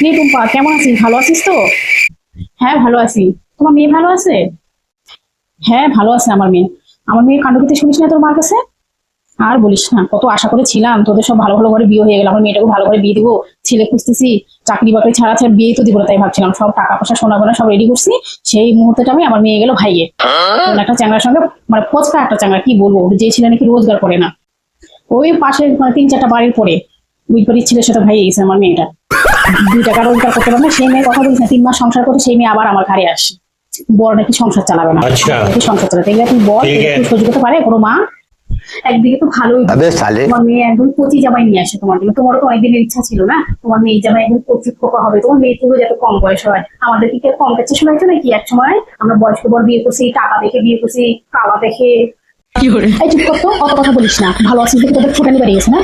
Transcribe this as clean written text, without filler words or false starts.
রে টুম্পা, কেমন আছিস? ভালো আছিস তো? হ্যাঁ, ভালো আছি। তোমার মেয়ে ভালো আছে? হ্যাঁ, ভালো আছে আমার মেয়ে। আমার মেয়ের কাণ্ডকীর্তি শুনিস না তোর মার কাছে? আর বলিস না, কত আশা করেছিলাম তোদের সব ভালো ভালো ঘরে বিয়ে হয়ে গেল, আমার মেয়েটাকে ভালো করে বিয়ে দিবো। ছেলে খুঁজতেছি, চাকরি বাকরি ছাড়া ছাড়া বিয়ে তো দিব না, তাই ভাবছিলাম সব টাকা পয়সা সোনা গোনা সব রেডি করছি। সেই মুহূর্তেটা আমি আমার মেয়ে গেল ভাইয়ে কোন একটা চ্যাংড়ার সঙ্গে, মানে পচকা একটা চ্যাংড়া, কি বলবো, যে ছেলে নাকি রোজগার করে না। ওই পাশে মানে 3-4টা বাড়ির পরে ওই বাড়ির ছেলের সাথে ভাইয়ে গেছে আমার মেয়েটা। 2 টাকা রোজগার করতে পারে না সেই মেয়ের কথা বলিস না, 3 মাস সংসার করে সেই মেয়ে আবার আমার ঘাড়ে আসে। বড় নাকি সংসার চালাবে না, আচ্ছা। নাকি সংসার চালাতে এগুলো তুই বল, ঠিক আছে। তুই সহ্য করতে পারে কোনো মা? একদিকে তো ভালোই, अबे साले তোমার মেয়ে একদম কচি জামাই নিয়ে আসে তোমার জন্য। তোমারও তো অনেকদিনের ইচ্ছা ছিল না তোমার মেয়ে জামাই একদম কচি খোকা হবে, তোমার মেয়ে থেকে যাতে কম বয়স হয়। আমাদের কি কেউ কম কাছে শোনাইতো নাকি এক সময়? আমরা বয়স্ক বর বিয়ে করছি, টাকা দেখে বিয়ে করছি, কালা দেখে। এই চুপ করতো, অত কথা বলিস না। ভালো আছিস দেখে তোদের ফুটানি বাড়ি গেছে না?